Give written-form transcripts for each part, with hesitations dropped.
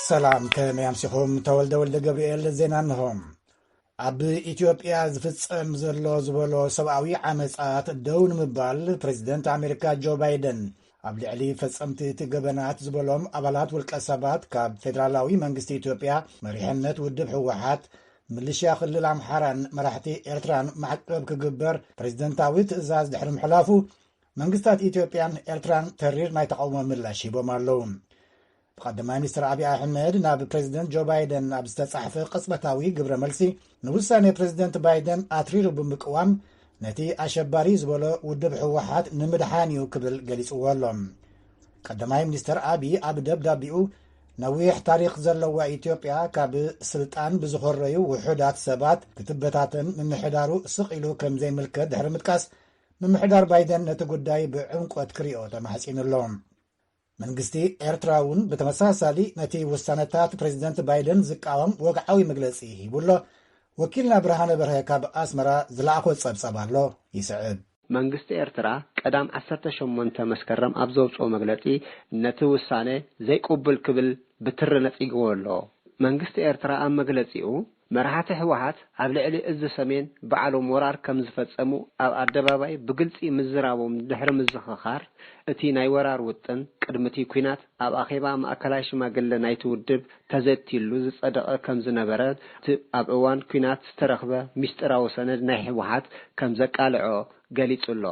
ሰላም ከመያምሲኹም ተወልደ ወልደ ገብርኤል ዜናንሆም ኣብ ኢትዮጵያ ዝፍጸም ዘሎ ዝበሎ ሰብኣዊ ዓመጻት ደው ንምባል ፕሬዚደንት ኣሜሪካ ጆ ባይደን ኣብ ልዕሊ ፈጸምቲ እቲ ገበናት ዝበሎም ኣባላት ውልቀ ሰባት ካብ ፌደራላዊ መንግስቲ ኢትዮጵያ መሪሕነት ውድብ ሕወሓት ሚሊሽያ ክልል ኣምሓራን መራሕቲ ኤርትራን ማዕቀብ ክግበር ፕሬዚደንታዊ ትእዛዝ ድሕሪ ምሕላፉ መንግስታት ኢትዮጵያን ኤርትራን ተሪር ናይ ተቃውሞ ምላሽ ሂቦም ኣለዉ። ብቀዳማይ ሚኒስትር ኣብይ ኣሕመድ ናብ ፕሬዚደንት ጆ ባይደን ኣብ ዝተጻሕፈ ቅጽበታዊ ግብረ መልሲ ንውሳኔ ፕሬዚደንት ባይደን ኣትሪሩ ብምቅዋም ነቲ ኣሸባሪ ዝበሎ ውድብ ሕወሓት ንምድሓን እዩ ክብል ገሊጽዎ ኣሎ። ቀዳማይ ሚኒስትር ኣብይ ኣብ ደብዳቢኡ ነዊሕ ታሪክ ዘለዋ ኢትዮጵያ ካብ ስልጣን ብዝኾረዩ ውሑዳት ሰባት ክትበታተን ምምሕዳሩ ስቕ ኢሉ ከም ዘይምልከት ድሕሪ ምጥቃስ ምምሕዳር ባይደን ነቲ ጉዳይ ብዕምቆት ክሪኦ ተማሕጺኑ ኣሎ። መንግስቲ ኤርትራ እውን ብተመሳሳሊ ነቲ ውሳነታት ፕሬዚደንት ባይደን ዝቃወም ወግዓዊ መግለጺ ሂቡሎ። ወኪልና ብርሃነ በርሀ ካብ ኣስመራ ዝለኣኾ ጸብጸብ ኣሎ ይስዕብ። መንግስቲ ኤርትራ ቀዳም 18 መስከረም ኣብ ዘውፅኦ መግለጺ ነቲ ውሳነ ዘይቅብል ክብል ብትሪ ነጺግዎ ኣሎ። መንግስቲ ኤርትራ ኣብ መግለጺኡ መራሕቲ ሕወሓት ኣብ ልዕሊ እዚ ሰሜን በዓሎም ወራር ከም ዝፈጸሙ ኣብ ኣደባባይ ብግልጺ ምዝራቦም ድሕሪ ምዝኽኻር እቲ ናይ ወራር ውጥን ቅድሚቲ ኩናት ኣብ ኣኼባ ማእከላይ ሽማግለ ናይቲ ውድብ ተዘቲሉ ዝጸደቐ ከም ዝነበረ ኣብ እዋን ኩናት ዝተረኽበ ምስጢራዊ ሰነድ ናይ ሕወሓት ከም ዘቃልዖ ገሊጹ ኣሎ።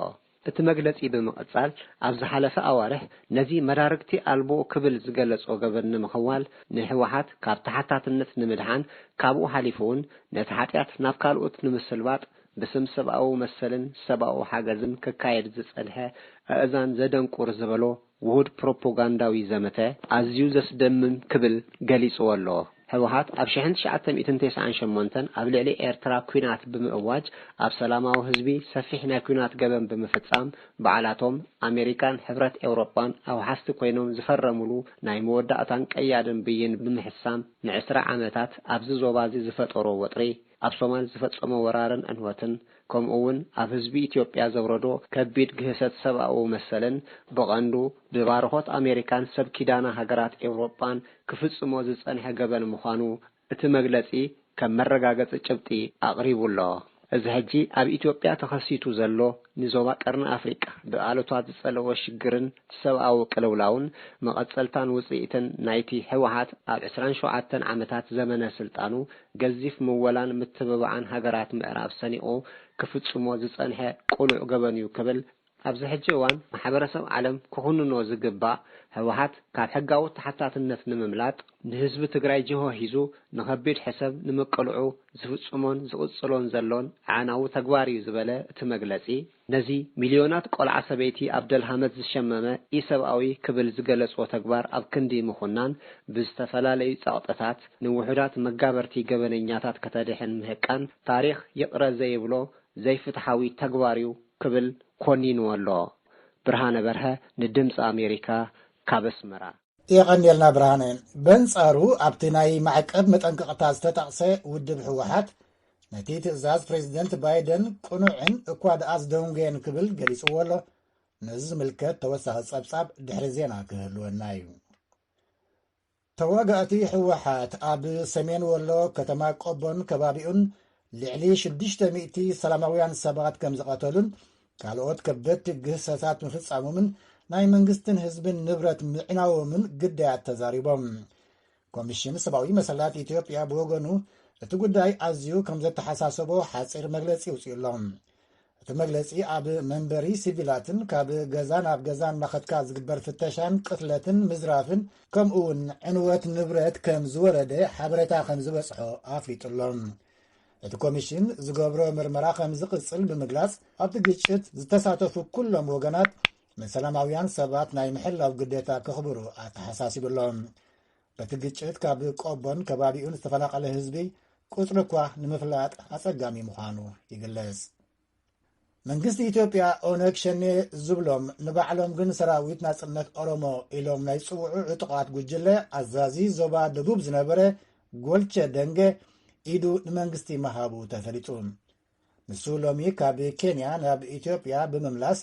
እቲ መግለጺ ብምቕጻል ኣብ ዝሓለፈ ኣዋርሕ ነዚ መዳርግቲ ኣልቦ ክብል ዝገለጾ ገበን ንምኽዋል ንሕወሓት ካብ ተሓታትነት ንምድሓን ካብኡ ሓሊፉውን ነቲ ሓጢኣት ናብ ካልኦት ንምስልባጥ ብስም ሰብኣዊ መሰልን ሰብኣዊ ሓገዝን ክካየድ ዝጸንሐ ኣእዛን ዘደንቁር ዝበሎ ውሁድ ፕሮፓጋንዳዊ ዘመተ ኣዝዩ ዘስደምም ክብል ገሊጽዎ ኣሎ። ሕወሓት ኣብ 1998 ኣብ ልዕሊ ኤርትራ ኩናት ብምእዋጅ ኣብ ሰላማዊ ህዝቢ ሰፊሕ ናይ ኩናት ገበን ብምፍጻም በዓላቶም ኣሜሪካን ሕብረት ኤውሮጳን ኣብ ሓስቲ ኮይኖም ዝፈረሙሉ ናይ መወዳእታን ቀያድን ብይን ብምሕሳም ን20 ዓመታት ኣብዚ ዞባዚ ዝፈጠሮ ወጥሪ ኣብ ሶማል ዝፈጸሞ ወራርን ዕንወትን ከምኡውን ኣብ ህዝቢ ኢትዮጵያ ዘውረዶ ከቢድ ግህሰት ሰብኣዊ መሰልን ብቐንዱ ብባርኾት ኣሜሪካን ሰብ ኪዳና ሃገራት ኤውሮጳን ክፍጽሞ ዝጸንሐ ገበን ምዃኑ እቲ መግለጺ ከም መረጋገጺ ጭብጢ ኣቕሪቡሎ። እዚ ሕጂ ኣብ ኢትዮጵያ ተኸሲቱ ዘሎ ንዞባ ቀርኒ ኣፍሪቃ ብኣሉታት ዝጸለወ ሽግርን ሰብኣዊ ቅልውላውን መቐጸልታን ውጽኢትን ናይቲ ሕወሓት ኣብ 27 ዓመታት ዘመነ ስልጣኑ ገዚፍ ምወላን ምትብባዓን ሃገራት ምዕራብ ሰኒቑ ክፍጽሞ ዝጸንሐ ቁሉዕ ገበን እዩ ክብል ኣብዚ ሕጂ እዋን ማሕበረሰብ ዓለም ክኹንኖ ዝግባእ ሕወሓት ካብ ሕጋዊ ተሓታትነት ንምምላጥ ንህዝቢ ትግራይ ጅሆ ሒዙ ንኸቢድ ሕሰብ ንምቅልዑ ዝፍጽሞን ዝቕጽሎን ዘሎን ዓናዊ ተግባር እዩ ዝበለ እቲ መግለጺ ነዚ ሚልዮናት ቆልዓ ሰበይቲ ኣብ ደልሃመት ዝሸመመ ኢሰብኣዊ ክብል ዝገለጾ ተግባር ኣብ ክንዲ ምኹናን ብዝተፈላለዩ ጸቕጥታት ንውሑዳት መጋበርቲ ገበነኛታት ከተድሕን ምህቃን ታሪኽ ይቕረ ዘይብሎ ዘይፍትሓዊ ተግባር እዩ ክብል ኮኒንዎ ኣሎ። ብርሃነ በርሀ ንድምፂ ኣሜሪካ ካብ ኣስመራ የቐኒልና ብርሃነ። በንጻሩ ኣብቲ ናይ ማዕቀብ መጠንቀቕታት ዝተጠቕሰ ውድብ ሕወሓት ነቲ ትእዛዝ ፕሬዚደንት ባይደን ቁኑዕን እኳ ደኣ ዝደንገየን ክብል ገሊጽዎ ኣሎ። ነዚ ዝምልከት ተወሳኺ ጸብጻብ ድሕሪ ዜና ክህልወና እዩ። ተዋጋእቲ ሕወሓት ኣብ ሰሜን ወሎ ከተማ ቆቦን ከባቢኡን ልዕሊ 600 ሰላማውያን ሰባት ከም ዝቐተሉን ካልኦት ከበድቲ ግህሰታት ምፍጻሞምን ናይ መንግስትን ህዝብን ንብረት ምዕናዎምን ግዳያት ተዛሪቦም። ኮሚሽን ሰብኣዊ መሰላት ኢትዮጵያ ብወገኑ እቲ ጉዳይ ኣዝዩ ከም ዘተሓሳሰቦ ሓፂር መግለጺ ውፅኡሎም። እቲ መግለጺ ኣብ መንበሪ ሲቪላትን ካብ ገዛ ናብ ገዛን ማኸትካ ዝግበር ፍተሻን ቅትለትን ምዝራፍን ከምኡውን ዕንወት ንብረት ከም ዝወረደ ሓበሬታ ከም ዝበጽሖ ኣፍሊጡሎም። እቲ ኮሚሽን ዝገብሮ ምርመራ ከም ዝቕጽል ብምግላጽ ኣብቲ ግጭት ዝተሳተፉ ኩሎም ወገናት ንሰላማውያን ሰባት ናይ ምሕላው ግዴታ ክኽብሩ ኣተሓሳሲብሎም። በቲ ግጭት ካብ ቆቦን ከባቢኡን ዝተፈናቐለ ህዝቢ ቁፅሪ እኳ ንምፍላጥ ኣጸጋሚ ምዃኑ ይግለጽ። መንግስቲ ኢትዮጵያ ኦነግ ሸኔ ዝብሎም ንባዕሎም ግን ሰራዊት ናጽነት ኦሮሞ ኢሎም ናይ ጽውዑ ዕጡቓት ጉጅለ ኣዛዚ ዞባ ደቡብ ዝነበረ ጐልቸ ደንገ ኢዱ ንመንግስቲ መሃቡ ተፈሊጡ። ንሱ ሎሚ ካብ ኬንያ ናብ ኢትዮጵያ ብምምላስ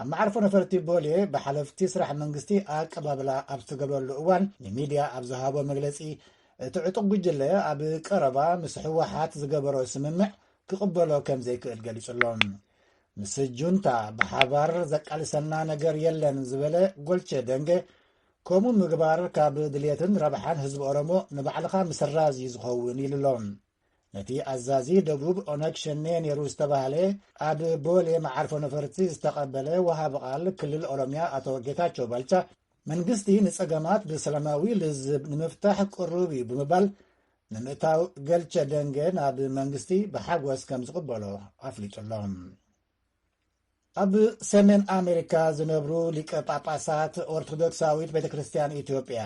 ኣብ መዓርፎ ነፈርቲ ቦሌ ብሓለፍቲ ስራሕ መንግስቲ ኣቀባብላ ኣብ ዝተገብረሉ እዋን ንሚድያ ኣብ ዝሃቦ መግለጺ እቲ ዕጡቕ ጉጅለ ኣብ ቀረባ ምስ ሕወሓት ዝገበሮ ስምምዕ ክቕበሎ ከም ዘይክእል ገሊጹሎም ምስ ጁንታ ብሓባር ዘቃልሰና ነገር የለን ዝበለ ጎልቸ ደንገ ከምኡ ምግባር ካብ ድልየትን ረብሓን ህዝቢ ኦሮሞ ንባዕልኻ ምስራዝ ዝኸውን ኢሉሎም ነቲ ኣዛዚ ደቡብ ኦነግ ሸኔ ነይሩ ዝተባህለ ኣብ ቦሌ መዓርፎ ነፈርቲ ዝተቐበለ ወሃቢ ቃል ክልል ኦሮሚያ ኣቶ ጌታቸው ባልቻ መንግስቲ ንጸገማት ብሰላማዊ ልዝብ ንምፍታሕ ቅሩብ ብምባል ንምእታው ገልቸ ደንገ ናብ መንግስቲ ብሓጎስ ከም ዝቕበሎ ኣፍሊጡሎም ኣብ ሰሜን ኣሜሪካ ዝነብሩ ሊቀ ጳጳሳት ኦርቶዶክሳዊት ቤተ ክርስቲያን ኢትዮጵያ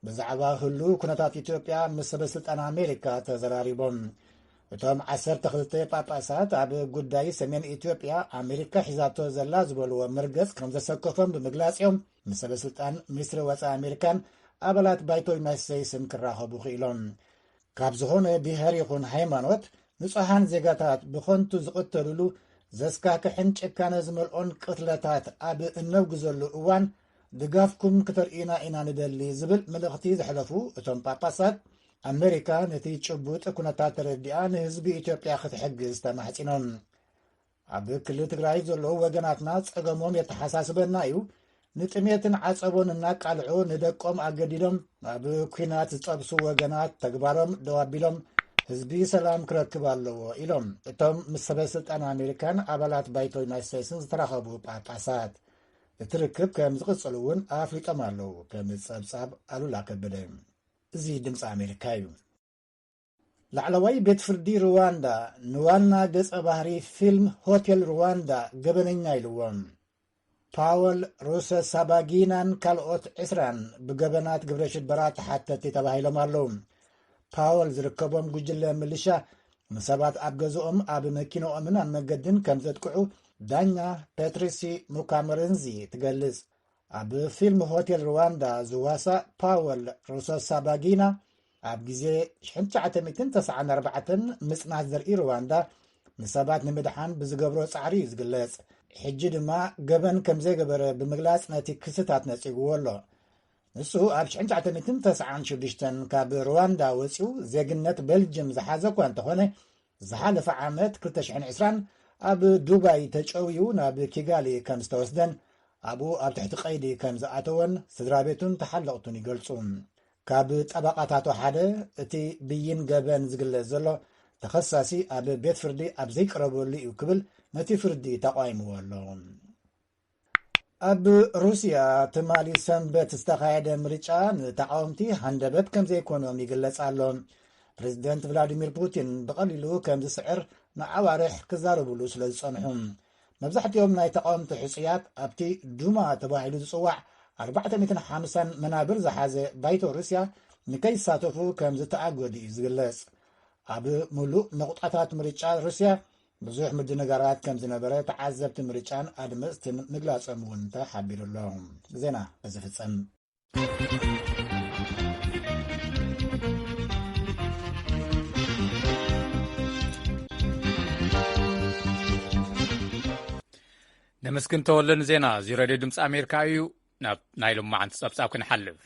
ብዛዕባ ህሉ ኩነታት ኢትዮጵያ ምስ ሰበስልጣን ኣሜሪካ ተዘራሪቦም እቶም 12 ጳጳሳት ኣብ ጉዳይ ሰሜን ኢትዮጵያ ኣሜሪካ ሒዛቶ ዘላ ዝበልዎ መርገጽ ከም ዘሰከፎም ብምግላጽዮም ምስ ሰበስልጣን ሚኒስትሪ ወፃኢ ኣሜሪካን ኣባላት ባይቶ ዩናይትድ ስቴትስን ክራኸቡ ክኢሎም ካብ ዝኾነ ብሄር ይኹን ሃይማኖት ንጹሓን ዜጋታት ብኾንቱ ዝቕተልሉ ዘስካክሕን ጭካነ ዝመልኦን ቅትለታት ኣብ እነውግዘሉ እዋን ድጋፍኩም ክተርኢና ኢና ንደሊ ዝብል መልእኽቲ ዘሕለፉ እቶም ጳጳሳት ኣሜሪካ ነቲ ጭቡጥ ኩነታት ተረዲኣ ንህዝቢ ኢትዮጵያ ክትሕግዝ ተማሕፂኖም ኣብ ክልል ትግራይ ዘለዉ ወገናትና ጸገሞም የተሓሳስበና እዩ ንጥሜትን ዓጸቦን እናቃልዑ ንደቆም ኣገዲዶም ኣብ ኩናት ዝጠብሱ ወገናት ተግባሮም ደዋቢሎም ህዝቢ ሰላም ክረክብ ኣለዎ ኢሎም እቶም ምስ ሰበስልጣን ኣሜሪካን ኣባላት ባይቶ ዩናይትድ ስቴትስን ዝተራኸቡ ጳጳሳት እቲ ርክብ ከም ዝቕጽል እውን ኣፍሊጦም ኣለዉ ከም ጸብጻብ ኣሉላ ከበደ እዚ ድምፂ ኣሜሪካ እዩ ላዕለዋይ ቤት ፍርዲ ሩዋንዳ ንዋና ገጸ ባህሪ ፊልም ሆቴል ሩዋንዳ ገበነኛ ኢልዎም ፓወል ሩሰሳባጊናን ካልኦት 20 ብገበናት ግብረ ሽበራ ተሓተቲ ተባሂሎም ኣለዉ ፓወል ዝርከቦም ጉጅለ ምልሻ ንሰባት ኣብ ገዝኦም ኣብ መኪኖኦምን ኣብ መንገድን ከም ዘጥቅዑ ዳኛ ፔትሪሲ ሙካመረንዚ ትገልጽ ኣብ ፊልም ሆቴል ሩዋንዳ ዝዋሳ ፓወል ሩሰሳባጊና ኣብ ግዜ 1994 ምጽናት ዘርኢ ሩዋንዳ ንሰባት ንምድሓን ብዝገብሮ ጻዕሪ ዝግለጽ ሕጂ ድማ ገበን ከም ዘይገበረ ብምግላጽ ነቲ ክስታት ነጺግዎ ኣሎ ንሱ ኣብ 1996 ካብ ሩዋንዳ ወፂኡ ዜግነት ቤልጅየም ዝሓዘ እኳ እንተኾነ ዝሓለፈ ዓመት 2020 ኣብ ዱባይ ተጨውዩ ናብ ኪጋሊ ከም ዝተወስደን ኣብኡ ኣብ ትሕቲ ቀይዲ ከም ዝኣተወን ስድራ ቤቱን ተሓለቕቱን ይገልጹ ካብ ጠበቃታቱ ሓደ እቲ ብይን ገበን ዝግለጽ ዘሎ ተኸሳሲ ኣብ ቤት ፍርዲ ኣብ ዘይቀረበሉ እዩ ክብል ነቲ ፍርዲ ተቃይምዎ ኣሎ ኣብ ሩስያ ትማሊ ሰንበት ዝተኻየደ ምርጫ ንተቃወምቲ ሃንደበት ከም ዘይኮኖም ይግለጽ ኣሎ ፕሬዚደንት ቭላዲሚር ፑቲን ብቐሊሉ ከም ዝስዕር ንዓዋርሕ ክዛረብሉ ስለ ዝጸንሑ መብዛሕትኦም ናይ ተቃወምቲ ሕጽያት ኣብቲ ዱማ ተባሂሉ ዝጽዋዕ 450 መናብር ዝሓዘ ባይቶ ሩስያ ንከይሳተፉ ከም ዝተኣገዱ እዩ ዝግለጽ ኣብ ሙሉእ መቁጣታት ምርጫ ሩስያ ብዙሕ ምድንጋራት ከም ዝነበረ ተዓዘብቲ ምርጫን ኣድመፅትን ምግላጾም እውን ተሓቢሩሎም ዜና ዝፍጸም ነመስግን ተወለን ዜና እዚ ሬድዮ ድምፂ ኣሜሪካ እዩ ናብ ናይ ሎማዓንቲ ጸብጻብ ክንሓልፍ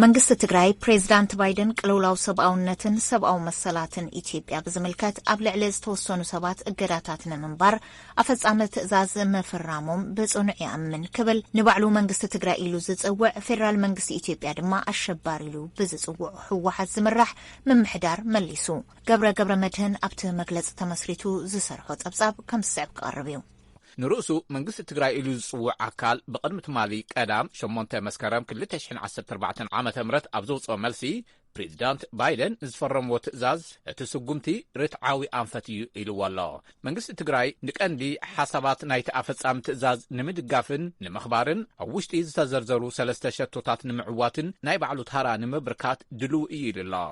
መንግስቲ ትግራይ ፕሬዝዳንት ባይደን ቅልውላው ሰብኣውነትን ሰብኣዊ መሰላትን ኢትዮጵያ ብዝምልከት ኣብ ልዕሊ ዝተወሰኑ ሰባት እገዳታት ንምንባር ኣፈጻሚ ትእዛዝ ምፍራሞም ብጽኑዕ ይኣምን ክብል ንባዕሉ መንግስቲ ትግራይ ኢሉ ዝጽውዕ ፌደራል መንግስቲ ኢትዮጵያ ድማ ኣሸባሪ ኢሉ ብዝጽውዕ ሕወሓት ዝምራሕ ምምሕዳር መሊሱ ገብረ መድህን ኣብቲ መግለጽ ተመስሪቱ ዝሰርሖ ጸብጻብ ከም ዝስዕብ ክቐርብ እዩ ንርእሱ መንግስቲ ትግራይ ኢሉ ዝጽውዕ ኣካል ብቕድሚ ትማሊ ቀዳም 8 መስከረም 2014 ዓመተ ምህረት ኣብ ዘውፅኦ መልሲ ፕሬዚዳንት ባይደን ዝፈረምዎ ትእዛዝ እቲ ስጉምቲ ርትዓዊ ኣንፈት እዩ ኢልዎ ኣሎ መንግስቲ ትግራይ ንቀንዲ ሓሳባት ናይቲ ኣፈጻሚ ትእዛዝ ንምድጋፍን ንምኽባርን ኣብ ውሽጢ ዝተዘርዘሩ 3 ሸቶታት ንምዕዋትን ናይ ባዕሉ ታራ ንምብርካት ድልው እዩ ኢሉ ኣሎ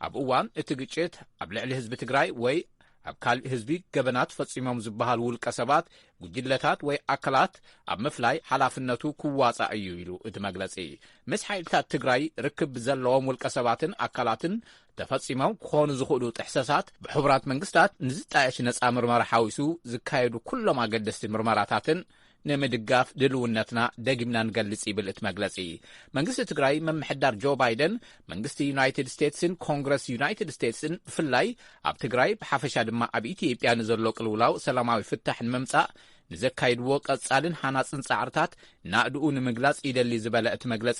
ኣብ እዋን እቲ ግጭት ኣብ ልዕሊ ህዝቢ ትግራይ ወይ ካልእ ህዝቢ ገበናት ፈጺሞም ዝበሃል ውልቀ ሰባት ጉጅለታት ወይ ኣካላት ኣብ ምፍላይ ሓላፍነቱ ክዋጻእ እዩ ኢሉ እቲ መግለጺ ምስ ሓይልታት ትግራይ ርክብ ዘለዎም ውልቀ ሰባትን ኣካላትን ተፈጺሞም ክኾኑ ዝኽእሉ ጥሕሰሳት ብሕቡራት መንግስታት ንዝጣየሽ ነጻ ምርመራ ሓዊሱ ዝካየዱ ኩሎም ኣገደስቲ ምርመራታትን ንምድጋፍ ድልውነትና ደጊምና ንገልጽ ይብል እቲ መግለጺ መንግስቲ ትግራይ መምሕዳር ጆ ባይደን መንግስቲ ዩናይትድ ስቴትስን ኮንግረስ ዩናይትድ ስቴትስን ብፍላይ ኣብ ትግራይ ብሓፈሻ ድማ ኣብ ኢትዮጵያ ንዘሎ ቅልውላው ሰላማዊ ፍታሕ ንምምጻእ ንዘካይድዎ ቀጻልን ሓናጽን ጻዕርታት ናእድኡ ንምግላጽ ይደሊ ዝበለ እቲ መግለጺ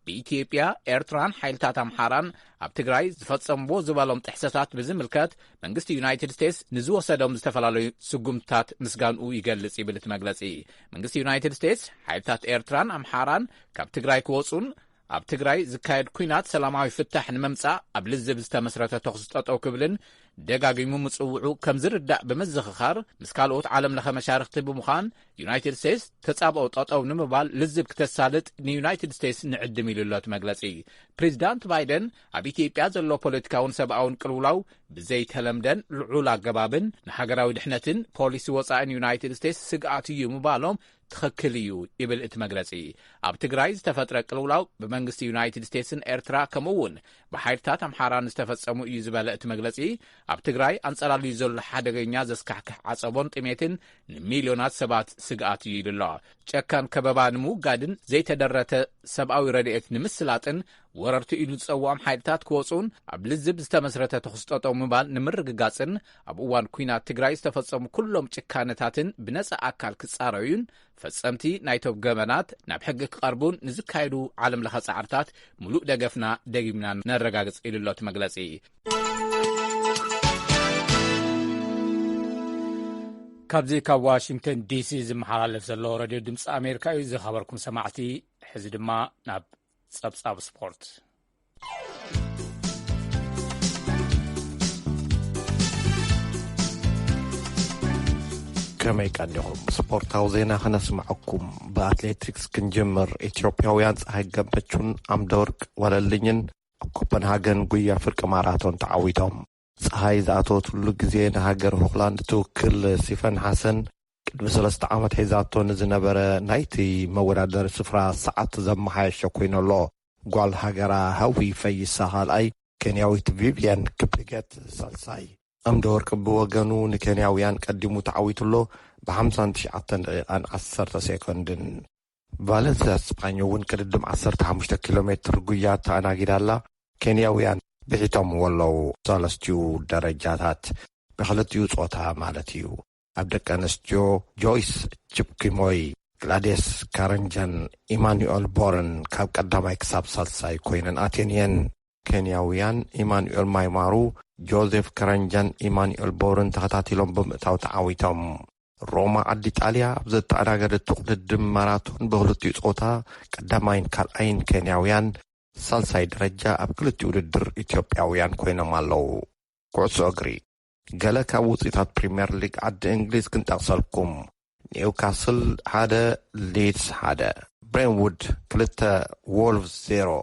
ብኢትዮጵያ ኤርትራን ሓይልታት ኣምሓራን ኣብ ትግራይ ዝፈጸምዎ ዝበሎም ጥሕሰታት ብዝምልከት መንግስቲ ዩናይትድ ስቴትስ ንዝወሰዶም ዝተፈላለዩ ስጉምትታት ምስጋንኡ ይገልጽ ይብል እቲ መግለጺ መንግስቲ ዩናይትድ ስቴትስ ሓይልታት ኤርትራን ኣምሓራን ካብ ትግራይ ክወጹን ኣብ ትግራይ ዝካየድ ኩናት ሰላማዊ ፍታሕ ንምምጻእ ኣብ ልዝብ ዝተመስረተ ተኹስ ጠጠው ክብልን ደጋጊሙ ምጽውዑ ከም ዝርዳእ ብምዝኽኻር ምስ ካልኦት ዓለም ለኸ መሻርክቲ ብምዃን ዩናይትድ ስቴትስ ተጻብኦ ጠጠው ንምባል ልዝብ ክተሳልጥ ንዩናይትድ ስቴትስ ንዕድም ኢሉሎት መግለጺ ፕሬዚዳንት ባይደን ኣብ ኢትዮጵያ ዘሎ ፖለቲካውን ሰብኣውን ቅልውላው ብዘይተለምደን ልዑል ኣገባብን ንሃገራዊ ድሕነትን ፖሊሲ ወጻእን ዩናይትድ ስቴትስ ስግኣት እዩ ምባሎም ትኽክል እዩ ይብል እቲ መግለጺ ኣብ ትግራይ ዝተፈጥረ ቅልውላው ብመንግስቲ ዩናይትድ ስቴትስን ኤርትራ ከምኡውን ብሓይልታት ኣምሓራን ዝተፈጸሙ እዩ ዝበለ እቲ መግለጺ ኣብ ትግራይ አንጸላልዩ ዘሎ ሓደገኛ ዘስካሕክሕ ዓጸቦን ጥሜትን ንሚልዮናት ሰባት ስግኣት እዩ ኢሉሎ ጨካን ከበባ ንምውጋድን ዘይተደረተ ሰብኣዊ ረድኤት ንምስላጥን ወረርቲ ኢሉ ዝጸውዖም ሓይልታት ክወጹን ኣብ ልዝብ ዝተመስረተ ተኽስጠጠው ምባል ንምርግጋጽን ኣብ እዋን ኩናት ትግራይ ዝተፈጸሙ ኩሎም ጭካነታትን ብነጻ ኣካል ክጻረዩን ፈጸምቲ ናይቶም ገበናት ናብ ሕጊ ክቐርቡን ንዝካየዱ ዓለም ለኸ ጻዕርታት ሙሉእ ደገፍና ደጊምና ነረጋግጽ ኢሉሎት መግለጺ ካብዚ ካብ ዋሽንግተን ዲሲ ዝመሓላለፍ ዘሎ ሬድዮ ድምፂ ኣሜሪካ እዩ ዝኸበርኩም ሰማዕቲ ሕዚ ድማ ናብ ጸብጻብ ስፖርት ከመይ ቀኒኹም ስፖርታዊ ዜና ክነስማዐኩም ብኣትሌቲክስ ክንጅምር ኢትዮጵያውያን ፀሓይ ገመቹን ኣምደወርቅ ወለልኝን ኣብ ኮፐንሃገን ጉያ ፍርቂ ማራቶን ተዓዊቶም ፀሓይ ዝኣተወትሉ ግዜ ንሃገር ሆክላንድ ትውክል ሲፈን ሓሰን ቅድሚ 3 ዓመት ሒዛቶ ንዝነበረ ናይቲ መወዳደሪ ስፍራ ሰዓት ዘመሓየሸ ኮይነሎ ጓል ሃገራ ሃዊ ፈይሳ ካልኣይ ኬንያዊት ቪቪያን ክፕሊገት ሳልሳይ ኣምደወርቅ ብወገኑ ንኬንያውያን ቀዲሙ ተዓዊቱሎ ብ59 ደቂቃን 10 ሴኮንድን ቫለንሲያ ስፓኞ እውን ቅድድም 15 ኪሎ ሜትር ጉያ ተኣናጊዳላ ኬንያውያን ብሒቶም ወለው ሰለስቲኡ ደረጃታት ብክልቲኡ ጾታ ማለት እዩ ኣብ ደቂ ኣንስትዮ ጆይስ ቺፕኪሞይ ግላዴስ ካረንጃን ኢማኑኤል ቦርን ካብ ቀዳማይ ክሳብ ሳልሳይ ኮይነን ኣቴንየን ኬንያውያን ኢማኑኤል ማይማሩ ጆዜፍ ካረንጃን ኢማኑኤል ቦርን ተኸታቲሎም ብምእታው ተዓዊቶም ሮማ ዓዲ ጣልያ ኣብ ዝተኣናገደቱ ቅድድም ማራቶን ብክልቲኡ ጾታ ቀዳማይን ካልኣይን ኬንያውያን ሳልሳይ ደረጃ ኣብ ክልቲኡ ውድድር ኢትዮጵያውያን ኮይኖም ኣለው ኩዕሶ እግሪ ገለ ካብ ውፅኢታት ፕሪምየር ሊግ ዓዲ እንግሊዝ ክንጠቕሰልኩም ኒውካስል 1 ሊድስ 1 ብሬንውድ 2 ወልቭስ 0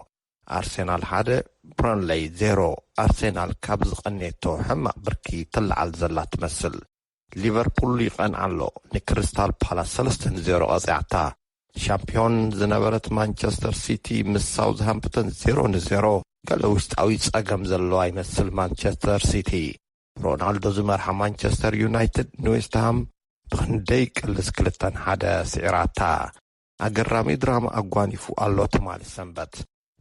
ኣርሴናል 1 ብረንሌይ 0 ኣርሴናል ካብ ዝቐነቶ ሕማቕ ብርኪ ትለዓል ዘላ ትመስል ሊቨርፑል ይቐንዓ ኣሎ ንክሪስታል ፓላስ 3-0 ቀፂዕታ ሻምፒዮን ዝነበረት ማንቸስተር ሲቲ ምስ ሳውዝሃምፕተን 0-0 ገለ ውሽጣዊ ጸገም ዘለዋ ይመስል ማንቸስተር ሲቲ ሮናልዶ ዝመርሓ ማንቸስተር ዩናይትድ ንዌስትሃም ብክንደይ ቅልስ 2-1 ስዒራታ ኣገራሚ ድራማ ኣጓኒፉ ኣሎ ትማሊ ሰንበት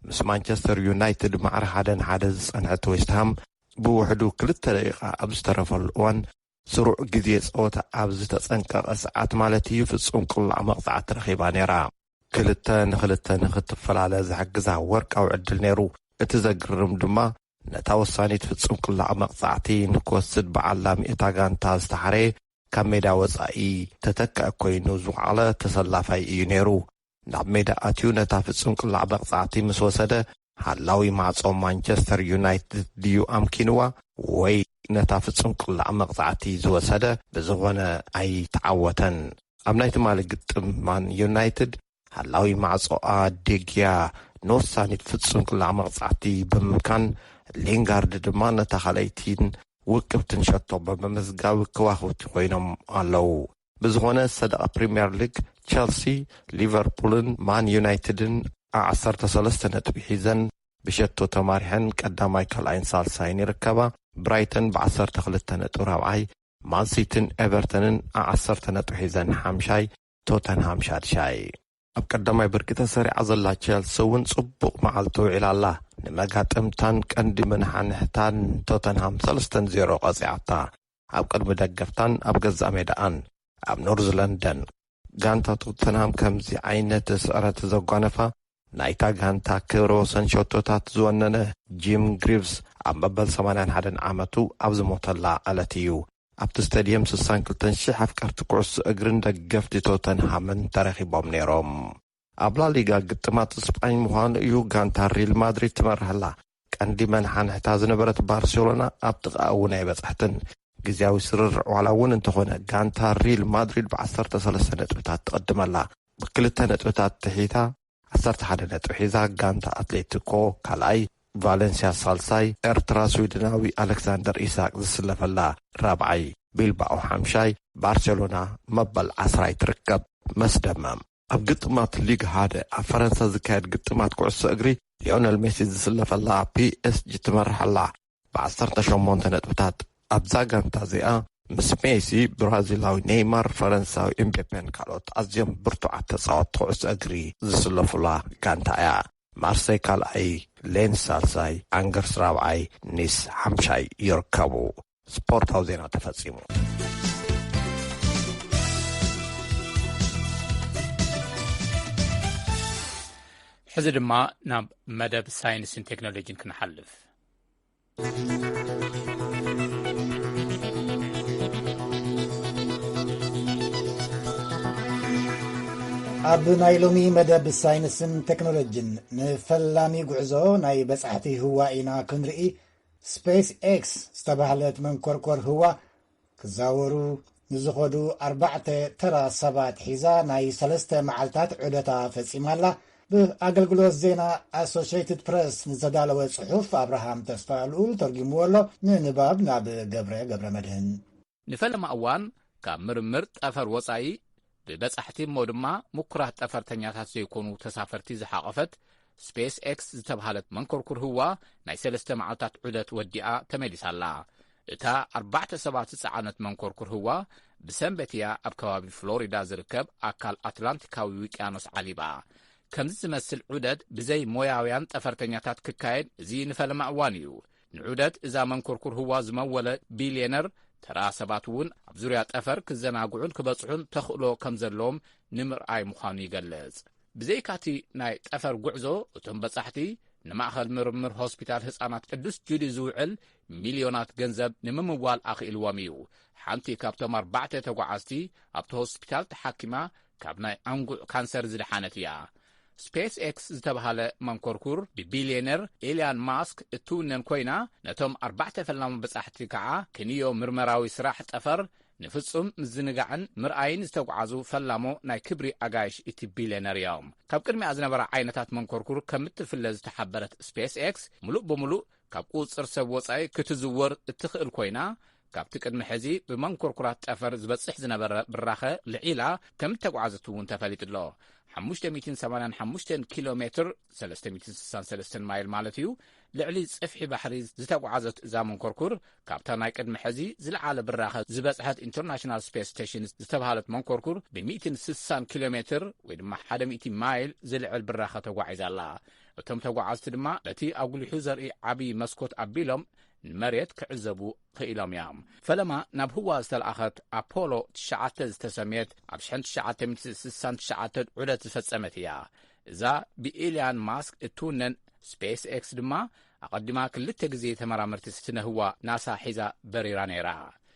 ምስ ማንቸስተር ዩናይትድ ማዕረ 1-1 ዝጸንሐት ዌስትሃም ብውሕዱ 2 ደቂቓ ኣብ ዝተረፈሉ እዋን ስሩዕ ግዜ ጸወታ ኣብ ዝተጸንቀቐ ሰዓት ማለት እዩ ፍጹም ቁላዕ መቕጻዕቲ ረኺባ ነይራ 2-2 ንኽትፈላለ ዝሕግዛ ወርቃዊ ዕድል ነይሩ እቲ ዘግርም ድማ ነታ ወሳኒት ፍጹም ቁላዕ መቕጻዕቲ ንክወስድ በዓላ ሚእታ ጋንታ ዝተሓረየ ካብ ሜዳ ወጻኢ ተተክአ ኮይኑ ዝውዕለ ተሰላፋይ እዩ ነይሩ ናብ ሜዳ ኣትዩ ነታ ፍጹም ቁላዕ መቕጻዕቲ ምስ ወሰደ ሓላዊ ማዕጾ ማንቸስተር ዩናይትድ ድዩ ኣምኪንዋ ወይ ነታ ፍጹም ቁላዕ መቕጻዕቲ ዝወሰደ ብዝኾነ ኣይተዓወተን ኣብ ናይ ትማሊ ግጥም ማን ዩናይትድ ሓላዊ ማዕጾኣ ዴግያ ንወሳኒት ፍጹም ቁላዕ መቕጻዕቲ ብምምካን ሊንጋርድ ድማ ነታ ካልኣይቲን ውቅብትን ሸቶ በመመዝጋብ ክዋኽብቲ ኮይኖም ኣለዉ። ብዝኾነ ሰደቓ ፕሪምየር ሊግ ቸልሲ ሊቨርፑልን ማን ዩናይትድን 13 ነጥቢ ሒዘን ብሸቶ ተማሪሐን ቀዳማይ ካልኣይን ሳልሳይን ይርከባ። ብራይተን ብ12 ነጥቢ ራብዓይ፣ ማንሲቲን ኤቨርተንን 10 ነጥቢ ሒዘን ሓምሻይ፣ ቶተንሃም ሻድሻይ። ኣብ ቀዳማይ ብርቂ ተሰሪዓ ዘላ ቸልሲ እውን ጽቡቕ መዓልቲ ውዒላ ኣላ። ንመጋጥምታን ቀንዲ መናሓንሕታን ቶተንሃም 3-0 ቐፂዓታ። ኣብ ቅድሚ ደገፍታን ኣብ ገዛእ ሜዳኣን ኣብ ኖርዝ ለንደን ጋንታ ቶተንሃም ከምዚ ዓይነት ስዕረት ዘጓነፋ ናይታ ጋንታ ክብረ ወሰን ሸቶታት ዝወነነ ጂም ግሪቭስ ኣብ መበል 81 ዓመቱ ኣብ ዝሞተላ ዕለት እዩ። ኣብቲ ስታድየም 62,000 ኣፍቀርቲ ኩዕሶ እግርን ደገፍቲ ቶተንሃምን ተረኺቦም ነይሮም። ኣብ ላሊጋ ግጥማት ስፓኝ ምዃኑ እዩ ጋንታ ሪል ማድሪድ ትመርሐላ። ቀንዲ መናሓንሕታ ዝነበረት ባርሴሎና ኣብ ጥቓ እውን ኣይበጻሕትን። ግዜያዊ ስርርዕ ዋላ እውን እንተኾነ ጋንታ ሪል ማድሪድ ብ13 ነጥብታት ትቐድመላ። ብ2 ነጥብታት ትሒታ 11 ነጥቢ ሒዛ ጋንታ ኣትሌቲኮ ካልኣይ፣ ቫሌንሲያ ሳልሳይ፣ ኤርትራ ስዊድናዊ ኣሌክሳንደር ኢሳቅ ዝስለፈላ ራብዓይ፣ ቢልባኦ ሓምሻይ፣ ባርሴሎና መበል 10 ትርከብ። መስደመም ኣብ ግጥማት ሊግ 1 ኣብ ፈረንሳ ዝካየድ ግጥማት ኩዕሶ እግሪ ሊዮነል ሜሲ ዝስለፈላ ፒኤስጂ ትመርሐላ ብ18 ነጥብታት። ኣብዛ ጋንታ እዚኣ ምስ ሜሲ ብራዚላዊ ኔይማር፣ ፈረንሳዊ ኤምቤፔን ካልኦት ኣዝዮም ብርቱዓት ተጻወትቲ ኩዕሶ እግሪ ዝስለፉላ ጋንታ እያ። ማርሴይ ካልኣይ፣ ሌንስ ሳልሳይ፣ አንገርስ ራብዓይ፣ ኒስ ሓምሻይ ይርከቡ። ስፖርታዊ ዜና ተፈጺሙ። ሕዚ ድማ ናብ መደብ ሳይንስን ቴክኖሎጂን ክንሓልፍ። ኣብ ናይ ሎሚ መደብ ሳይንስን ቴክኖሎጂን ንፈላሚ ጉዕዞ ናይ በጻሕቲ ህዋ ኢና ክንርኢ። ስፔስ ኤክስ ዝተባህለት መንኰርኰር ህዋ ክዛወሩ ንዝኸዱ 4 ተራ ሰባት ሒዛ ናይ 3 መዓልታት ዑደታ ፈጺማላ። ብኣገልግሎት ዜና ኣሶሽትድ ፕረስ ንዘዳለወ ጽሑፍ ኣብርሃም ተስፋልኡል ተርጊምዎ ኣሎ። ንንባብ ናብ ገብረ መድህን። ንፈለማ እዋን ካብ ምርምር ጠፈር ወጻኢ ብበጻሕቲ እሞ ድማ ምኩራት ጠፈርተኛታት ዘይኮኑ ተሳፈርቲ ዝሓቐፈት ስፔስ ኤክስ ዝተባሃለት መንኰርኩር ህዋ ናይ 3 መዓልታት ዑደት ወዲኣ ተመሊሳላ። እታ 4 ሰባት ዝጸዓነት መንኰርኩር ህዋ ብሰንበትያ ኣብ ከባቢ ፍሎሪዳ ዝርከብ ኣካል ኣትላንቲካዊ ውቅያኖስ ዓሊባ። ከምዚ ዝመስል ዑደት ብዘይ ሞያውያን ጠፈርተኛታት ክካየድ እዚ ንፈለማ እዋን እዩ። ንዑደት እዛ መንኰርኩር ህዋ ዝመወለ ቢልዮነር ተራ ሰባት እውን ኣብ ዙርያ ጠፈር ክዘናግዑን ክበጽሑን ተኽእሎ ከም ዘለዎም ንምርኣይ ምዃኑ ይገልጽ። ብዘይካቲ ናይ ጠፈር ጉዕዞ እቶም በጻሕቲ ንማእኸል ምርምር ሆስፒታል ህፃናት ቅዱስ ጁዲ ዝውዕል ሚልዮናት ገንዘብ ንምምዋል ኣኽኢልዎም እዩ። ሓንቲ ካብቶም 4 ተጓዓዝቲ ኣብቲ ሆስፒታል ተሓኪማ ካብ ናይ አንጉዕ ካንሰር ዝድሓነት እያ። ስፔስ ኤክስ ዝተባሃለ መንኰርኩር ብቢልዮነር ኤልያን ማስክ እትውነን ኮይና ነቶም 4 ፈላሚ በጻሕቲ ከዓ ክንዮ ምርመራዊ ስራሕ ጠፈር ንፍጹም ምዝንጋዕን ምርኣይን ዝተጓዓዙ ፈላሞ ናይ ክብሪ ኣጋይሽ እቲ ቢልዮነር እዮም። ካብ ቅድሚኣ ዝነበራ ዓይነታት መንኰርኩር ከም እትፍለ ዝተሓበረት ስፔስ ኤክስ ሙሉእ ብሙሉእ ካብ ቁፅር ሰብ ወጻኢ ክትዝወር እትኽእል ኮይና ካብቲ ቅድሚ ሕዚ ብመንኰርኩራት ጠፈር ዝበጽሕ ዝነበረ ብራኸ ልዒላ ከም እተጓዓዘት እውን ተፈሊጡ ኣሎ። 585 ኪሎ ሜትር 363 ማይል ማለት እዩ። ልዕሊ ጽፍሒ ባሕሪ ዝተጓዓዘት እዛ መንኰርኩር ካብታ ናይ ቅድሚ ሕዚ ዝለዓለ ብራኸ ዝበጽሐት ኢንተርናሽናል ስፔስ ስቴሽን ዝተባሃለት መንኰርኩር ብ160 ኪሎ ሜትር ወይ ድማ 100 ማይል ዝልዕል ብራኸ ተጓዒዛላ። እቶም ተጓዓዝቲ ድማ በቲ ኣጉሊሑ ዘርኢ ዓብዪ መስኮት ኣቢሎም ንመሬት ክዕዘቡ ክኢሎም እዮም። ፈለማ ናብ ህዋ ዝተለኣኸት ኣፖሎ 9 ዝተሰሜት ኣብ 1969 ዑደት ዝፈጸመት እያ። እዛ ብኤልያን ማስክ እትውነን ስፔስ ኤክስ ድማ ኣቐዲማ 2 ግዜ ተመራመርቲ ስነ ህዋ ናሳ ሒዛ በሪራ ነይራ።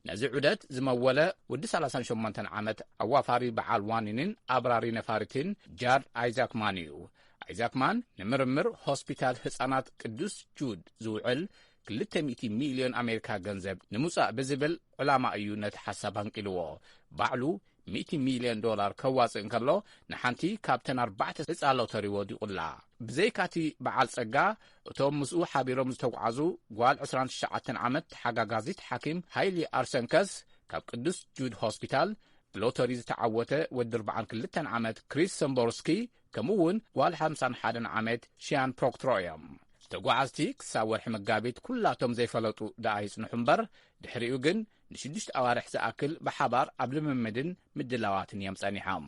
ነዚ ዑደት ዝመወለ ወዲ 38 ዓመት ኣዋፋሪ በዓል ዋኒንን ኣብራሪ ነፋሪትን ጃርድ ኣይዛክማን እዩ። ኣይዛክማን ንምርምር ሆስፒታል ህፃናት ቅዱስ ጁድ ዝውዕል 200 ሚልዮን ኣሜሪካ ገንዘብ ንምውፃእ ብዝብል ዕላማ እዩ ነቲ ሓሳብ ኣንቂልዎ። ባዕሉ $100 ሚልዮን ከዋጽእ እንከሎ ንሓንቲ ካብተን 4 ዕፃ ሎተሪ ወዲቁላ ብዘይካቲ በዓል ጸጋ እቶም ምስኡ ሓቢሮም ዝተጓዓዙ ጓል 29 ዓመት ሓጋጋዚት ሓኪም ሃይሊ አርሰንከስ ካብ ቅዱስ ጁድ ሆስፒታል ብሎተሪ ዝተዓወተ ወዲ 42 ዓመት ክሪስ ሰምቦርስኪ ከምኡውን ጓል 51 ዓመት ሺያን ፕሮክትሮ እዮም ተጓዓዝቲ ክሳብ ወርሒ መጋቢት ኩላቶም ዘይፈለጡ ደኣ ይጽንሑ እምበር ድሕሪኡ ግን ን6 ኣዋርሕ ዝኣክል ብሓባር ኣብ ልምምድን ምድላዋትን እዮም ጸኒሖም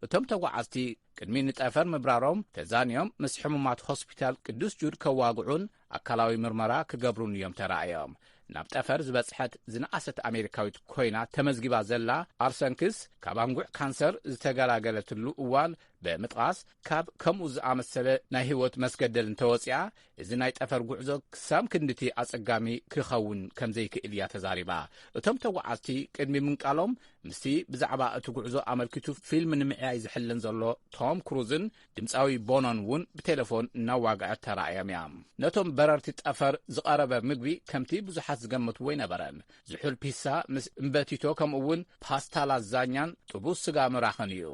እቶም ተጓዓዝቲ ቅድሚ ንጠፈር ምብራሮም ተዛንዮም ምስ ሕሙማት ሆስፒታል ቅዱስ ጁድ ከዋግዑን ኣካላዊ ምርመራ ክገብሩን እዮም ተራእዮም ናብ ጠፈር ዝበጽሐት ዝነኣሰት ኣሜሪካዊት ኮይና ተመዝጊባ ዘላ አርሰንክስ ካብ አንጉዕ ካንሰር ዝተገላገለትሉ እዋን ብምጥቃስ ካብ ከምኡ ዝኣመሰለ ናይ ህይወት መስገደል እንተወፅያ እዚ ናይ ጠፈር ጉዕዞ ክሳም ክንድቲ ኣጸጋሚ ክኸውን ከም ዘይክእል እያ ተዛሪባ እቶም ተጓዓዝቲ ቅድሚ ምንቃሎም ምስቲ ብዛዕባ እቲ ጉዕዞ ኣመልኪቱ ፊልም ንምዕያይ ዝሕልን ዘሎ ቶም ክሩዝን ድምፃዊ ቦኖን እውን ብቴሌፎን እናዋግዐት ተራእዮም እዮም ነቶም በረርቲ ጠፈር ዝቐረበ ምግቢ ከምቲ ብዙሓት ዝገምትዎ ይነበረን ዝሑል ፒሳ ምስ እምበቲቶ ከምኡውን ፓስታ ላዛኛን ጥቡስ ስጋ ምራኽን እዩ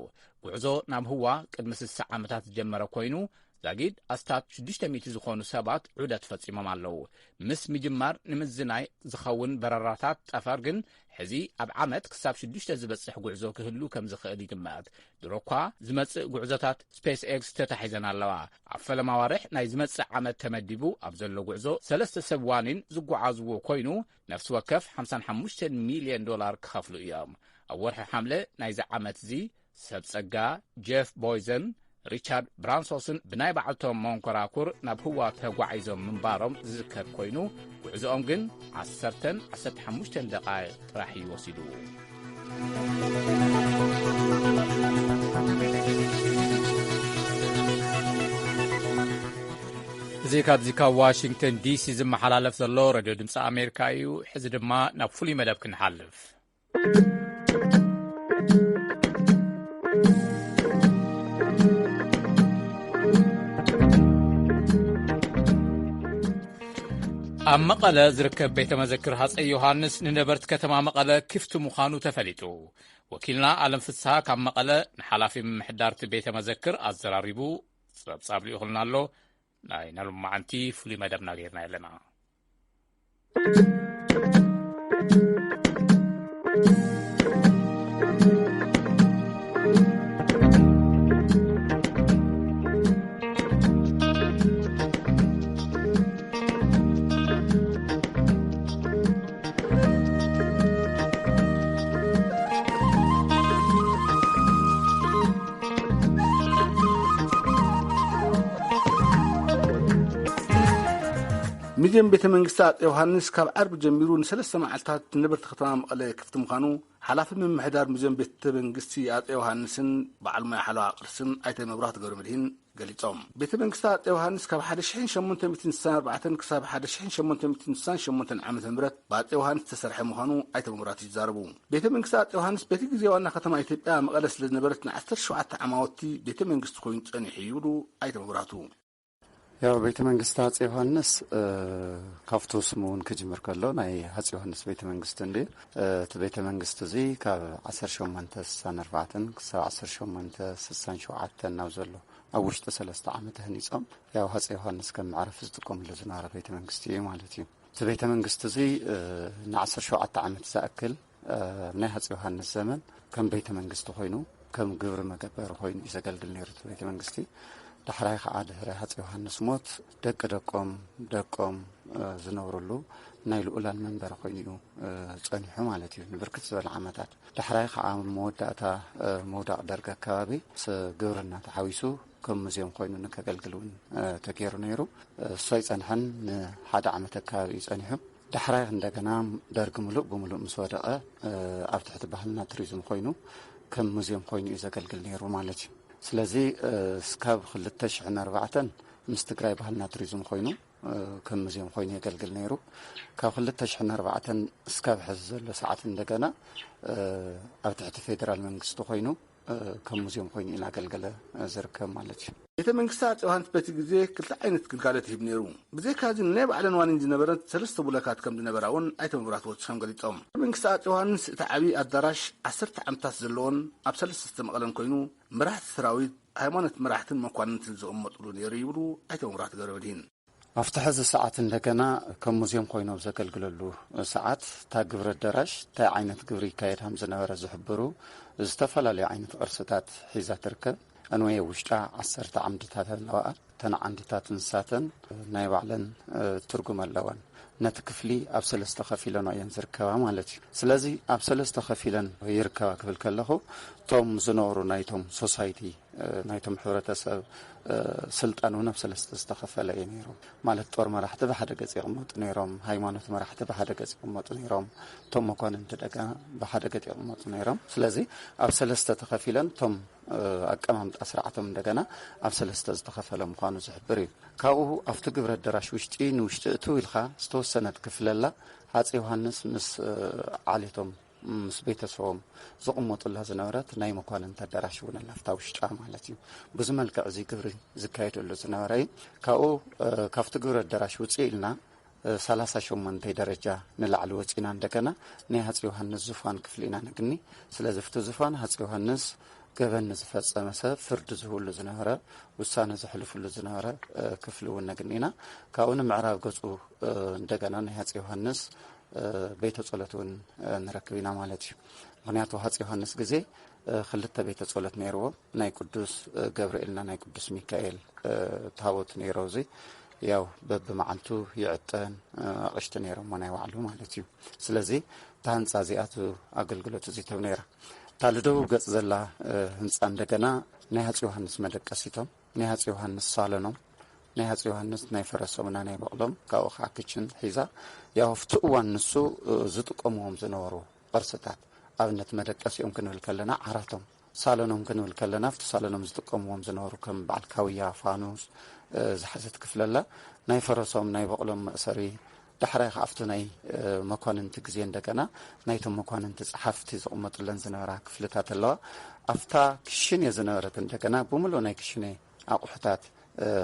ጉዕዞ ናብ ህዋ ቅድሚ 60 ዓመታት ዝጀመረ ኮይኑ ዛጊድ ኣስታት 600 ዝኾኑ ሰባት ዑደት ፈጺሞም ኣለዉ ምስ ምጅማር ንምዝናይ ዝኸውን በረራታት ጠፈር ግን ሕዚ ኣብ ዓመት ክሳብ 6 ዝበጽሕ ጉዕዞ ክህሉ ከም ዝኽእል ይግመት ድሮኳ ዝመጽእ ጉዕዞታት ስፔስ ኤክስ ተታሒዘን ኣለዋ ኣብ ፈለማ ዋርሕ ናይ ዝመጽእ ዓመት ተመዲቡ ኣብ ዘሎ ጉዕዞ 3 ሰብ ዋኒን ዝጓዓዝዎ ኮይኑ ነፍሲ ወከፍ $55 ሚልዮን ክኸፍሉ እዮም ኣብ ወርሒ ሓምለ ናይዚ ዓመት እዚ ሰብ ጸጋ ጄፍ ቦይዘን ሪቻርድ ብራንሶስን ብናይ ባዕልቶም መንኮራኩር ናብ ህዋ ተጓዒዞም ምንባሮም ዝዝከር ኮይኑ ጉዕዞኦም ግን 15 ደቂቕ ጥራሕ ይወሲዱ እዚ ካብ ዋሽንግተን ዲሲ ዝመሓላለፍ ዘሎ ሬድዮ ድምፂ ኣሜሪካ እዩ ሕዚ ድማ ናብ ፍሉይ መደብ ክንሓልፍ ኣብ መቐለ ዝርከብ ቤተ መዘክር ሃፀይ ዮሃንስ ንነበርቲ ከተማ መቐለ ክፍቲ ምዃኑ ተፈሊጡ ወኪልና ኣለም ፍስሓ ካብ መቐለ ንሓላፊ ምምሕዳርቲ ቤተ መዘክር ኣዘራሪቡ ጸብጻብ ይኹልና ኣሎ ናይ ናሎማዓንቲ ፍሉይ መደብና ጌርና ኣለና ሚድየም ቤተ መንግስታት ዮሐንስ ካብ ዓርብ ጀሚሩ ንሰለስተ መዓልታት ንነበርቲ ከተማ መቐለ ክፍቲ ምዃኑ ሓላፊ ምምሕዳር ሙዚየም ቤተ መንግስቲ አፄ ዮሐንስን በዓል ሞያ ሓለዋ ቅርስን ኣይተ መብራህቲ ገብረመድህን ገሊጾም ቤተ መንግስታት ዮሐንስ ካብ 1894 ክሳብ 1898 ዓመተ ምህረት በአፄ ዮሐንስ ተሰርሐ ምዃኑ ኣይተ መብራህቲ ይዛረቡ ቤተ መንግስታት ዮሐንስ በቲ ግዜ ዋና ከተማ ኢትዮጵያ መቐለ ስለ ዝነበረት ን17 ዓመት ቤተ መንግስቲ ኮይኑ ጸኒሑ ይብሉ ኣይተ መብራህቱ ያው ቤተ መንግስት አፄ ዮሐንስ ካፍቶ ስሙን ከጅምር ከሎ ናይ አፄ ዮሐንስ ቤተ መንግስት እንዴ ቤተ መንግስት እዚ ካብ 1894 ክሳብ 1867 ናብ ዘሎ ኣብ ውሽጢ 3 ዓመት ህኒጾም ያው አፄ ዮሐንስ ከም ማዕረፍ ዝጥቀምሉ ዝነበረ ቤተ መንግስት እዩ ማለት እዩ ቤተ መንግስት እዚ ን17 ዓመት ዝኣክል ናይ አፄ ዮሐንስ ዘመን ከም ቤተ መንግስት ኮይኑ ከም ግብር መገበር ኮይኑ ይዘገልግል ነይሩ ቤተ መንግስቲ دحراي خعاد هرهات يوحنس موت دقم زنورلو نايل أولان منبر خوينيو صنيحو مالتي بركت زبل عامتات دحراي خا موداتا مودع درجه كابي سغورنا تحويسو كم مزيم خوينو نكغلغلون تكيرو نيرو سوي صنحن حدا عامت كابي صنيحو دحراي عندنا درج ملوء بملوء مسودقه اب تحت بحلنا تريزم خوينو كم مزيم خوينو يزغلغل نيرو مالتي ስለዚህ ስካብ 2004 ምስትግራይ ባህልና ቱሪዝም ኮይኑ ከም ሙዚየም ኮይኑ የገልግል ነይሩ ካብ 2004 ስካብ ሕዚ ዘሎ ሰዓት እንደገና ኣብ ትሕቲ ፌደራል መንግስቲ ኮይኑ ከም ሙዚየም ኮይኑ እናገልገለ ዝርከብ ማለት እዩ ቤተ መንግስታት ዮሐንስ በቲ ግዜ ክልተ ዓይነት ግልጋሎት ይህብ ነይሩ ብዘይ ካዚ ናይ ባዕለን ዋኒን ዝነበረት ሰለስተ ቡለካት ከም ዝነበራውን ኣይተ መብራህቲ ወፅኦም ገሊፆም መንግስታት ዮሐንስ እቲ ዓብዪ ኣዳራሽ 10 ዓመታት ዘለዎን ኣብ 3 ዝተመቐለን ኮይኑ መራሕቲ ሰራዊት ሃይማኖት መራሕትን መኳንንትን ዝቕመጥሉ ነይሩ ይብሉ ኣይተ መብራህቲ ገብረመድህን ኣብቲ ሕዚ ሰዓት እንደገና ከም ሙዚየም ኮይኖም ዘገልግለሉ ሰዓት ታ ግብረ ኣዳራሽ እንታይ ዓይነት ግብሪ ይካየድ ከም ዝነበረ ዝሕብሩ ዝተፈላለዩ ዓይነት ቅርስታት ሒዛ ትርከብ أنوي وشتا 10 عمدታት ኣለዋ ተን ዓንዲታት እንስሳትን ናይ ባዕለን ትርጉም ኣለወን ነቲ ክፍሊ ኣብ 3 ከፊለን እየን ዝርከባ ማለት እዩ ስለዚ ኣብ 3 ከፊለን ይርከባ ክብል ከለኹ ቶም ዝነብሩ ናይቶም ሶሳይቲ ናይቶም ሕብረተሰብ ስልጣኑ ናብ 3 ዝተኸፈለ እዩ ነይሮም ማለት ጦር መራሕቲ በሓደ ገጽ ይቕመጡ ነይሮም ሃይማኖት መራሕቲ በሓደ ገጽ ይቕመጡ ነይሮም ቶም መኳንንቲ ደጋ በሓደ ገጽ ይቕመጡ ነይሮም ስለዚ ኣብ 3 ተኸፊለን ቶም ኣቀማምጣ ስርዓቶም እንደገና ኣብ 3 ዝተኸፈለ ምዃኑ ዝሕብር እዩ ካብኡ ኣብቲ ግብረ ኣዳራሽ ውሽጢ ንውሽጢ እቱ ኢልኻ ዝተወሰነት ክፍለላ ሃፀይ ዮሐንስ ምስ ዓሌቶም ምስ ቤተሰቦም ዝቕመጡላ ዝነበረት ናይ መኳንንቲ ኣዳራሽ እውን ኣላፍታ ውሽጣ ማለት እዩ ብዙ መልክዕ እዚ ግብሪ ዝካየደሉ ዝነበረ እዩ ካብኡ ካብቲ ግብረ ኣዳራሽ ውፅእ ኢልና 38 ደረጃ ንላዕሊ ወፂና እንደገና ናይ ሃፀይ ዮሐንስ ዙፋን ክፍሊ ኢና ነግኒ ስለዚ ፍቲ ዙፋን ሃፀይ ዮሐንስ ገበን ዝፈጸመ ሰብ ፍርድ ዝህብሉ ዝነበረ ውሳነ ዝሕልፍሉ ዝነበረ ክፍሊ እውን ነግኒና ካብኡ ንምዕራብ ገጹ እንደገና ናይ ሃፀይ ዮሐንስ ቤተ ጸሎት እውን ንረክብ ኢና ማለት እዩ ምክንያቱ ሃፀይ ዮሐንስ ግዜ ክልተ ቤተ ጸሎት ነይርዎ ናይ ቅዱስ ገብርኤልና ናይ ቅዱስ ሚካኤል ታቦት ነይሩ እዚ ያው በብመዓልቱ ይዕጠን አቅሽተ ነይሮም ናይ ባዕሉ ማለት እዩ ስለዚ ታንጻ ዚኣቱ አገልግሎት እዚ ተብ ነይራ ታልደው ገጽ ዘላ ህንጻ እንደገና ናይ ሃፀይ ዮሐንስ መደቀሲቶም ናይ ሃፀይ ዮሐንስ ሳሎኖም ናይ ሃፀይ ዮሐንስ ናይ ፈረሶምና ናይ በቕሎም ካብኡ ከዓ ክችን ሒዛ ያው ፍትእዋን ንሱ ዝጥቀምዎም ዝነበሩ ቅርስታት ኣብነት መደቀሲኦም ክንብል ከለና ዓራቶም ሳሎኖም ክንብል ከለና ፍቲ ሳሎኖም ዝጥቀምዎም ዝነበሩ ከም በዓል ካውያ ፋኑስ ዝሓዘት ክፍለላ ናይ ፈረሶም ናይ በቕሎም መእሰሪ ዳሕራይ ካፍቱ ናይ መኳንንቲ ግዜ እንደገና ናይቶም መኳንንቲ ጸሓፍቲ ዝቕመጡለን ዝነበራ ክፍልታት ኣለዋ ኣፍታ ክሽነ ዝነበረት እንደገና ብሙሉ ናይ ክሽነ ኣቑሑታት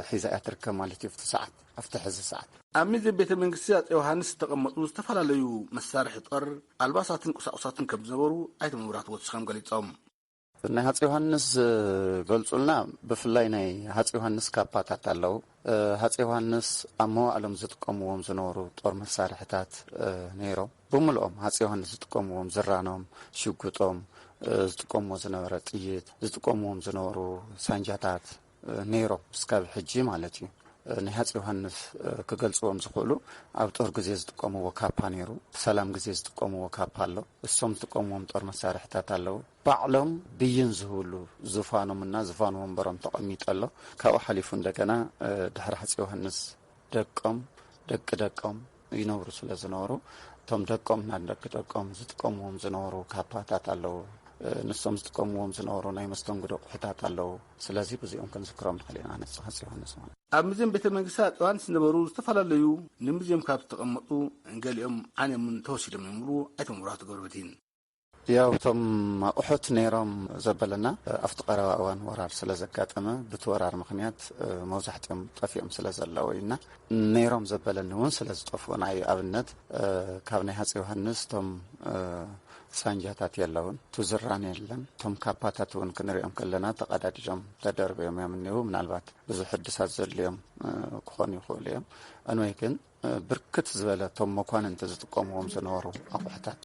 ሒዛ ትርከብ ማለት እዩ ፍቲ ሰዓት ኣፍቲ ሕዚ ሰዓት ኣብ ምድሪ ቤተ መንግስቲ ሃፀይ ዮሐንስ ተቐመጡ ዝተፈላለዩ መሳርሒ ጦር ኣልባሳትን ቁሳቁሳትን ከም ዝነበሩ ኣይተ መብራህቲ ወፅኦም ገሊፆም ናይ ሃፀይ ዮሐንስ ገልጹልና ብፍላይ ናይ ሃፀይ ዮሐንስ ካፓታት ኣለዉ ሃፀይ ዮሐንስ ኣብ መዋዕሎም ዝጥቀምዎም ዝነበሩ ጦር መሳርሕታት ነይሮም ብሙሉኦም ሃፀይ ዮሐንስ ዝጥቀምዎም ዝራኖም ሽጉጦም ዝጥቀምዎ ዝነበረ ጥይት ዝጥቀምዎም ዝነበሩ ሳንጃታት ነይሮም እስካብ ሕጂ ማለት እዩ ናይ ሃፀይ ዮሐንስ ክገልጽዎም ዝኽእሉ ኣብ ጦር ግዜ ዝጥቀምዎ ካፓ ነይሩ ሰላም ግዜ ዝጥቀምዎ ካፓ ኣሎ እሶም ዝጥቀምዎም ጦር መሳርሕታት ኣለዉ ባዕሎም ብይን ዝህብሉ ዙፋኖምና ዙፋን ወንበሮም ተቐሚጡ ኣሎ ካብኡ ሓሊፉ እንደገና ድሕሪ ሃፀይ ዮሐንስ ደቆም ይነብሩ ስለ ዝነበሩ እቶም ደቆምና ደቆም ዝጥቀምዎም ዝነበሩ ካፓታት ኣለዉ ንሶም ዝጥቀምዎም ዝነበሩ ናይ መስተንግዶ ቁሕታት ኣለዉ ስለዚ ብዙኦም ክንዝክሮም ንኽእል ኢና ሃፀይ ዮሐንስ ማለት ኣብ ሙዚየም ቤተ መንግስታት ዮሐንስ ዝነበሩ ዝተፈላለዩ ንሙዚየም ካብ ዝተቐመጡ ገሊኦም ዓንዮምን ተወሲዶም ይምሉ ኣይተ መብራህቲ ገብረመድህን ያው እቶም ኣቑሑት ነይሮም ዘበለና ኣብቲ ቀረባ እዋን ወራር ስለ ዘጋጠመ በቲ ወራር ምክንያት መብዛሕትኦም ጠፊኦም ስለ ዘለዉ ኢና ነይሮም ዘበለኒ እውን ስለ ዝጠፍኡ ናይ ኣብነት ካብ ናይ ሃፀይ ዮሐንስ ቶም ሳንጃታት የለውን ትዝራን የለን ቶም ካፓታት እውን ክንሪኦም ከለና ተቀዳዲዶም ተደርበዮም የምንዩ ምናልባት ብዙ ሕድሳት ዘድልዮም ክኾኑ ይኽእሉ እዮም ኣንወይ ግን ብርክት ዝበለ ቶም መኳንንቲ ዝጥቀምዎም ዝነበሩ ኣቑሑታት